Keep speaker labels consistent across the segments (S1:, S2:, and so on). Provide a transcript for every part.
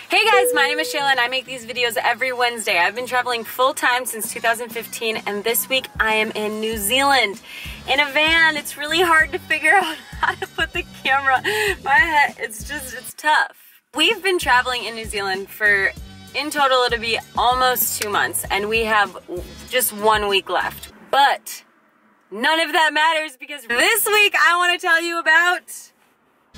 S1: Hey guys, my name is Shayla and I make these videos every Wednesday. I've been traveling full-time since 2015 and this week I am in New Zealand in a van. It's really hard to figure out how to put the camera. My head, it's tough. We've been traveling in New Zealand for, in total it'll be almost 2 months and we have just 1 week left. But none of that matters because this week I want to tell you about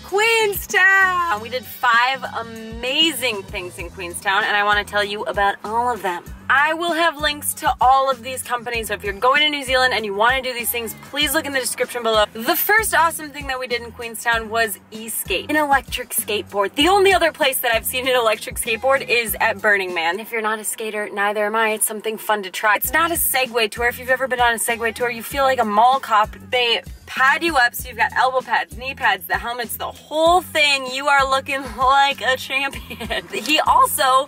S1: Queenstown! We did 5 amazing things in Queenstown and I want to tell you about all of them. I will have links to all of these companies, so if you're going to New Zealand and you want to do these things, please look in the description below. The first awesome thing that we did in Queenstown was e-skate, an electric skateboard. The only other place that I've seen an electric skateboard is at Burning Man. If you're not a skater, neither am I. It's something fun to try. It's not a Segway tour. If you've ever been on a Segway tour, you feel like a mall cop. They pad you up, so you've got elbow pads, knee pads, the helmets, the whole thing. You are looking like a champion. He also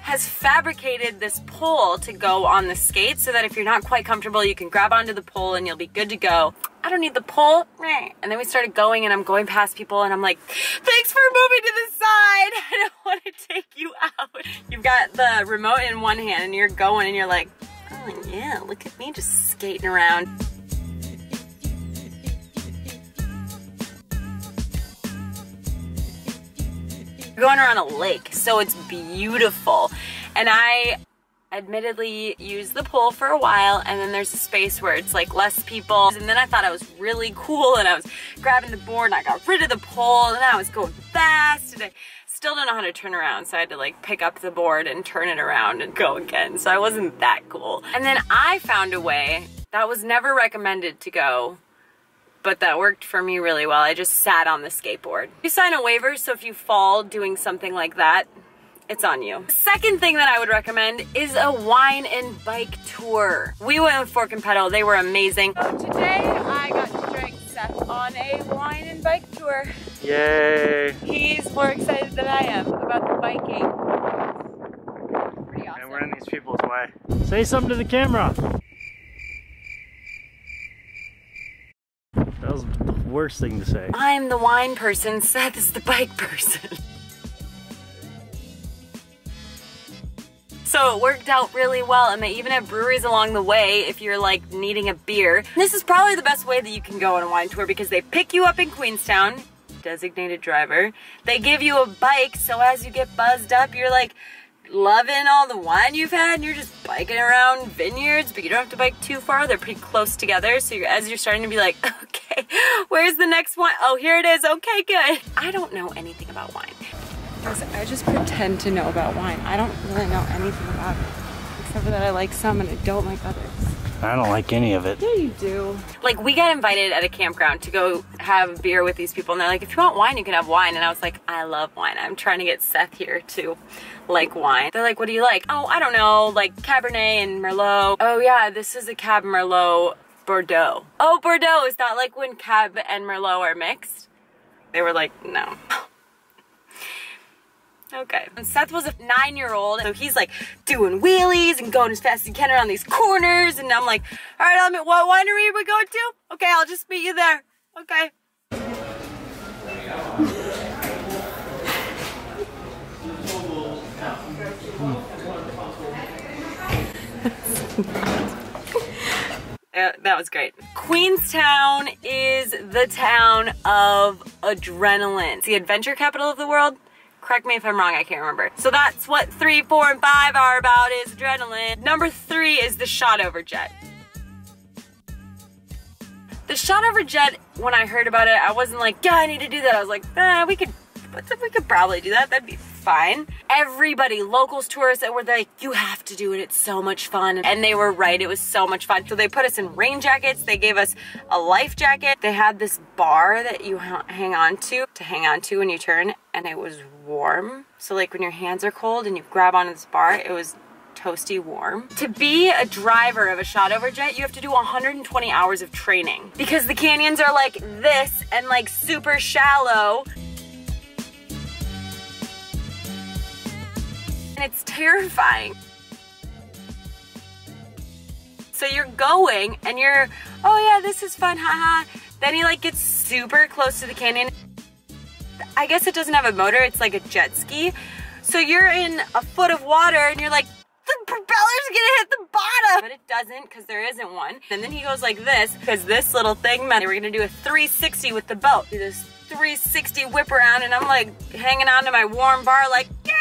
S1: has fabricated this pole to go on the skates so that if you're not quite comfortable, you can grab onto the pole and you'll be good to go. I don't need the pole. And then we started going and I'm going past people and I'm like, thanks for moving to the side. I don't want to take you out. You've got the remote in one hand and you're going and you're like, oh yeah, look at me just skating around. Going around a lake, so it's beautiful. And I admittedly used the pole for a while and then there's a space where it's like less people. And then I thought I was really cool and I was grabbing the board and I got rid of the pole and I was going fast and I still don't know how to turn around, so I had to like pick up the board and turn it around and go again. So I wasn't that cool. And then I found a way that was never recommended to go, but that worked for me really well. I just sat on the skateboard. You sign a waiver, so if you fall doing something like that, it's on you. The second thing that I would recommend is a wine and bike tour. We went with Fork and Pedal. They were amazing. So today I got to join Seth on a wine and bike tour.
S2: Yay!
S1: He's more excited than I am about the biking. Pretty awesome.
S2: And we're in these people's way. Say something to the camera. That was the worst thing to say.
S1: I'm the wine person, Seth is the bike person. So it worked out really well, and they even have breweries along the way if you're like needing a beer. This is probably the best way that you can go on a wine tour because they pick you up in Queenstown, designated driver. They give you a bike, so as you get buzzed up, you're like loving all the wine you've had and you're just biking around vineyards, but you don't have to bike too far. They're pretty close together, so as you're starting to be like, okay, where's the next one? Oh, here it is. Okay, good. I don't know anything about wine. I just pretend to know about wine. I don't really know anything about it, except for that I like some and I don't like others.
S2: I don't like any of it.
S1: Yeah, you do. Like, we got invited at a campground to go have beer with these people, and they're like, if you want wine, you can have wine. And I was like, I love wine. I'm trying to get Seth here to like wine. They're like, what do you like? Oh, I don't know, like Cabernet and Merlot. Oh yeah, this is a Cab Merlot Bordeaux. Oh, Bordeaux, is that like when Cab and Merlot are mixed? They were like, no. Okay. And Seth was a 9-year-old, so he's like doing wheelies and going as fast as he can around these corners, and I'm like, all right, what winery are we going to? Okay, I'll just meet you there. Okay. That was great. Queenstown is the town of adrenaline. It's the adventure capital of the world. Correct me if I'm wrong, I can't remember. So that's what 3, 4, and 5 are about, is adrenaline. Number 3 is the Shotover Jet. The Shotover Jet, when I heard about it, I wasn't like, yeah, I need to do that. I was like, we could probably do that. That'd be fine. Everybody, locals, tourists, that were like, you have to do it. It's so much fun. And they were right. It was so much fun. So they put us in rain jackets. They gave us a life jacket. They had this bar that you hang on to when you turn, and it was warm. So like when your hands are cold and you grab onto this bar, it was toasty warm. To be a driver of a Shotover Jet, you have to do 120 hours of training because the canyons are like this and like super shallow. And it's terrifying. So you're going and you're, oh yeah, this is fun, haha. Then he like gets super close to the canyon. I guess it doesn't have a motor, it's like a jet ski. So you're in a foot of water and you're like, the propeller's gonna hit the bottom. But it doesn't, because there isn't one. And then he goes like this, because this little thing meant they were gonna do a 360 with the boat. Do this 360 whip around, and I'm like hanging on to my warm bar like, yeah,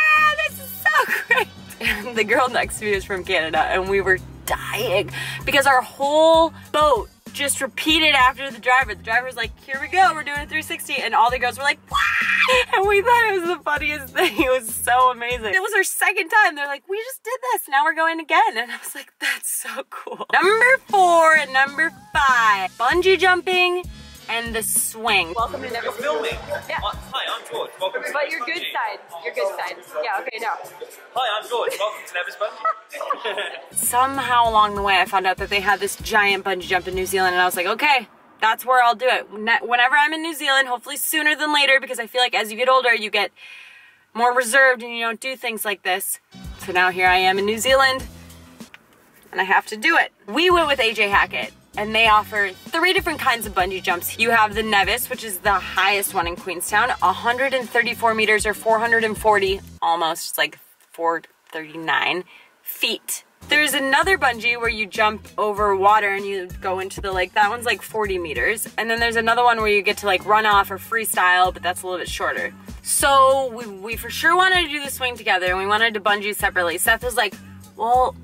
S1: this is so great. And the girl next to me was from Canada, and we were dying because our whole boat just repeated after the driver. The driver was like, here we go, we're doing a 360. And all the girls were like, wow! And we thought it was the funniest thing. It was so amazing. It was our second time. They're like, we just did this, now we're going again. And I was like, that's so cool. Number 4 and number 5, bungee jumping and the swing. Welcome to Never
S3: Filming.
S1: Yeah.
S3: Hi, I'm George. Welcome to
S1: But your good side. Your good side. Yeah, okay, no.
S3: Hi, I'm George. Welcome to Never's Bungee.
S1: Somehow along the way, I found out that they had this giant bungee jump in New Zealand, and I was like, okay, that's where I'll do it. Whenever I'm in New Zealand, hopefully sooner than later, because I feel like as you get older, you get more reserved and you don't do things like this. So now here I am in New Zealand, and I have to do it. We went with AJ Hacket, and they offer 3 different kinds of bungee jumps. You have the Nevis, which is the highest one in Queenstown, 134 meters or 440, almost, it's like 439 feet. There's another bungee where you jump over water and you go into the lake. That one's like 40 meters. And then there's another one where you get to like run off or freestyle, but that's a little bit shorter. So we for sure wanted to do the swing together, and we wanted to bungee separately. Seth was like, well,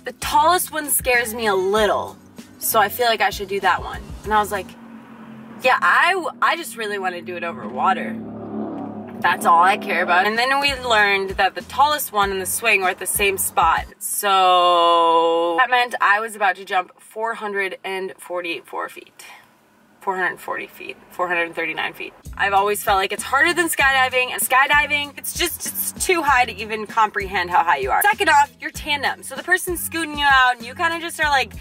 S1: the tallest one scares me a little, so I feel like I should do that one. And I was like, yeah, I just really want to do it over water. That's all I care about. And then we learned that the tallest one and the swing were at the same spot. So that meant I was about to jump 444 feet. 440 feet, 439 feet. I've always felt like it's harder than skydiving, and skydiving, it's too high to even comprehend how high you are. Second off, you're tandem. So the person's scooting you out and you kind of just are like,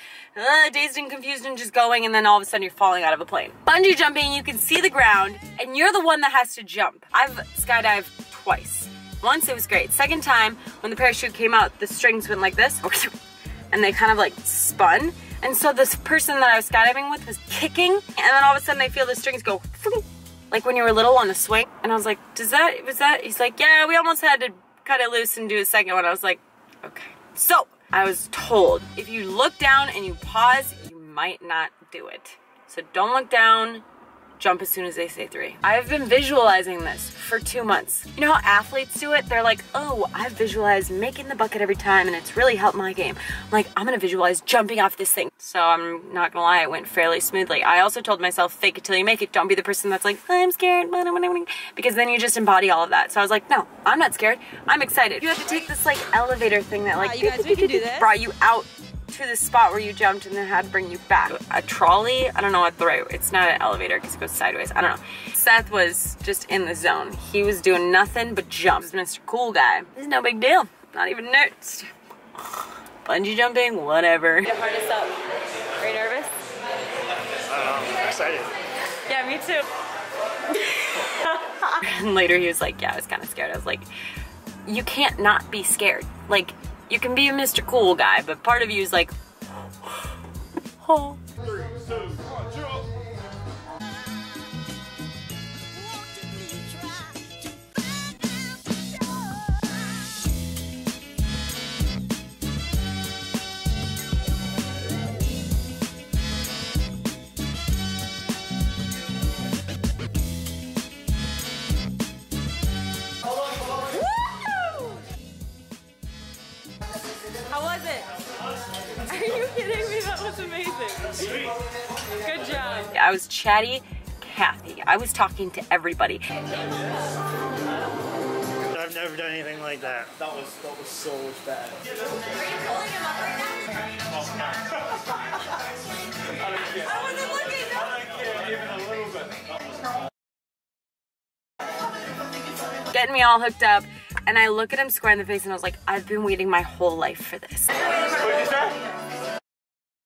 S1: dazed and confused and just going, and then all of a sudden you're falling out of a plane. Bungee jumping, you can see the ground and you're the one that has to jump. I've skydived twice. Once it was great. Second time, when the parachute came out, the strings went like this, and they kind of like spun. And so this person that I was skydiving with was kicking, and then all of a sudden I feel the strings go, like when you were little on the swing. And I was like, was that? He's like, yeah, we almost had to cut it loose and do a second one. I was like, okay. So I was told, if you look down and you pause, you might not do it. So don't look down, jump as soon as they say 3. I've been visualizing this for 2 months. You know how athletes do it? They're like, oh, I've visualized making the bucket every time and it's really helped my game. I'm like, I'm gonna visualize jumping off this thing. So I'm not gonna lie, it went fairly smoothly. I also told myself, fake it till you make it. Don't be the person that's like, I'm scared, because then you just embody all of that. So I was like, no, I'm not scared, I'm excited. You have to take this like elevator thing that like,
S4: you guys, we can do this.
S1: Brought you out to the spot where you jumped and then had to bring you back. A trolley? I don't know what the right, it's not an elevator because it goes sideways. I don't know. Seth was just in the zone. He was doing nothing but jump. He's Mr. Cool Guy. This is no big deal. Not even nerds. Bungee jumping, whatever. You harness up. Are you nervous?
S2: I don't know, I'm excited.
S1: Yeah, me too. And later he was like, yeah, I was kind of scared. I was like, you can't not be scared. Like, you can be a Mr. Cool Guy, but part of you is like, oh.
S5: 3, 2, 1, jump.
S1: How was it? Are you kidding me? That was amazing. Good job. I was chatty Kathy. I was talking to everybody.
S2: I've never done anything like that.
S5: That was so bad.
S1: Are you pulling him up right now? I wasn't looking. No.
S5: I can't even a little bit.
S1: Getting me all hooked up, and I look at him square in the face and I was like, I've been waiting my whole life for this.
S5: What did you say?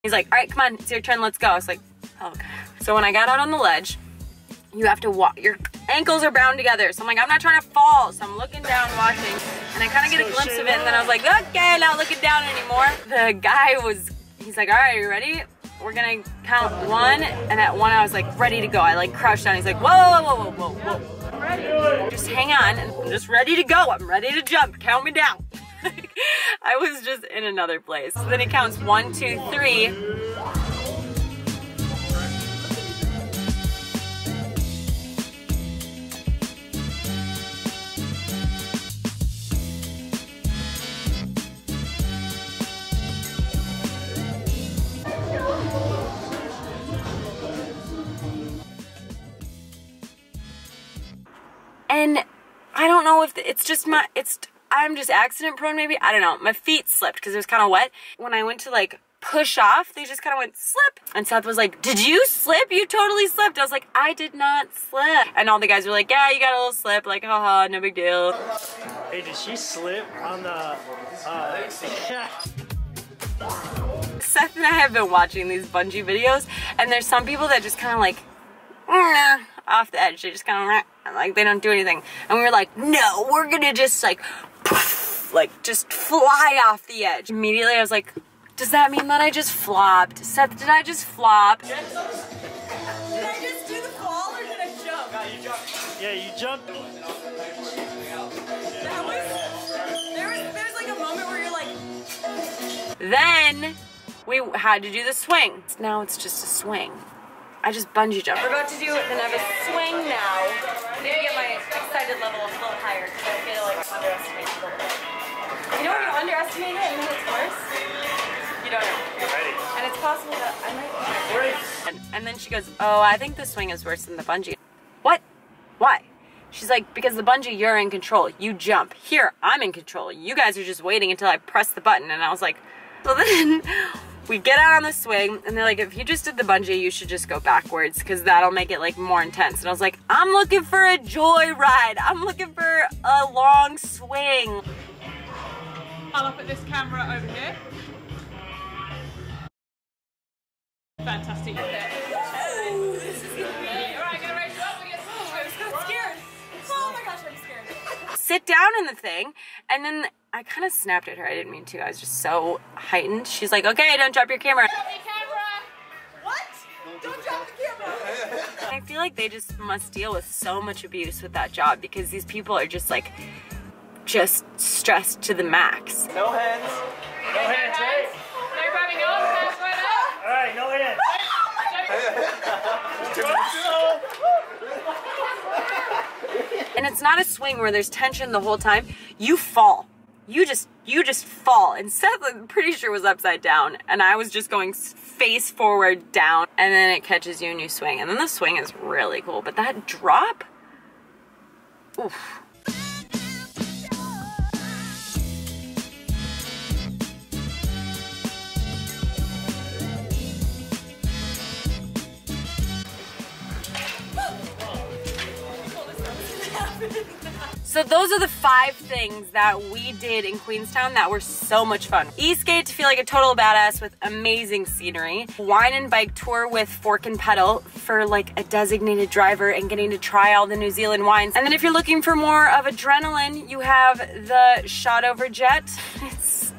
S1: He's like, all right, come on, it's your turn, let's go. I was like, oh, okay. So when I got out on the ledge, you have to walk, your ankles are bound together. So I'm like, I'm not trying to fall. So I'm looking down, watching, and I kind of get a glimpse of it, and then I was like, okay, not looking down anymore. The guy was, he's like, all right, are you ready? we're gonna count 1, and at 1 I was like ready to go. I like crouched down. He's like, whoa, whoa, whoa, whoa, whoa. I'm ready. Just hang on, I'm just ready to go. I'm ready to jump. Count me down. I was just in another place. So then he counts 1, 2, 3. And I don't know if it's just I'm just accident prone maybe. I don't know. My feet slipped because it was kind of wet. When I went to like push off, they just kind of went slip. And Seth was like, did you slip? You totally slipped. I was like, I did not slip. And all the guys were like, yeah, you got a little slip. Like, haha, no big deal.
S2: Hey, did she slip on the, yeah.
S1: Seth and I have been watching these bungee videos, and there's some people that just kind of like, off the edge. They just kind of like, they don't do anything. And we were like, no, we're gonna just like, poof, like just fly off the edge. Immediately I was like, does that mean that I just flopped? Seth, did I just flop? Did I just do the fall or did I jump?
S2: No, you jumped. Yeah, you jumped.
S1: There's like a moment where you're like, then we had to do the swing. Now it's just a swing. I just bungee jumped. We're about to do the Nevis swing now. I need to get my excited level a little higher because I feel like I'm underestimating it a little bit. You know when you underestimate it and then it's worse? You don't know.
S2: Ready.
S1: And it's possible that I might. And then she goes, oh, I think the swing is worse than the bungee. What? Why? She's like, because the bungee, you're in control. You jump. Here, I'm in control. You guys are just waiting until I press the button. And I was like, so then we get out on the swing, and they're like, if you just did the bungee, you should just go backwards, because that'll make it like more intense. And I was like, I'm looking for a joy ride. I'm looking for a long swing.
S4: I'll up at this camera over here. Fantastic. Oh, this is gonna be... Alright, gonna raise you up. I'm so scared. Oh my gosh, I'm scared.
S1: Sit down in the thing, and then I kind of snapped at her. I didn't mean to. I was just so heightened. She's like, okay, don't drop your camera.
S4: Drop your camera. What? Don't drop the camera.
S1: I feel like they just must deal with so much abuse with that job, because these people are just like, just stressed to the max.
S2: No hands. No hands, right?
S4: No grabbing on, hands right up.
S2: All right, no hands.
S1: And it's not a swing where there's tension the whole time. You fall. You just fall. And Seth, I'm pretty sure, was upside down, and I was just going face forward down, and then it catches you and you swing. And then the swing is really cool, but that drop, oof. So those are the 5 things that we did in Queenstown that were so much fun. E-skate to feel like a total badass with amazing scenery. Wine and bike tour with fork and pedal for like a designated driver and getting to try all the New Zealand wines. And then if you're looking for more of adrenaline, you have the Shotover Jet. It's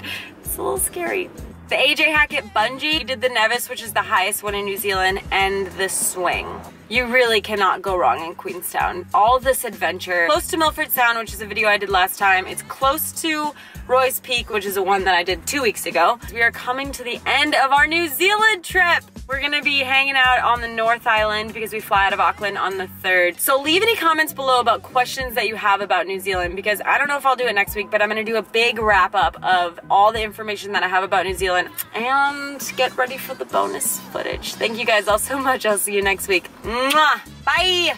S1: a little scary. The AJ Hacket Bungee. We did the Nevis, which is the highest one in New Zealand, and the swing. You really cannot go wrong in Queenstown. All this adventure. Close to Milford Sound, which is a video I did last time. It's close to Roy's Peak, which is the one that I did 2 weeks ago. We are coming to the end of our New Zealand trip. We're gonna be hanging out on the North Island because we fly out of Auckland on the 3rd. So leave any comments below about questions that you have about New Zealand, because I don't know if I'll do it next week, but I'm gonna do a big wrap up of all the information that I have about New Zealand, and get ready for the bonus footage. Thank you guys all so much. I'll see you next week. Mwah! Bye!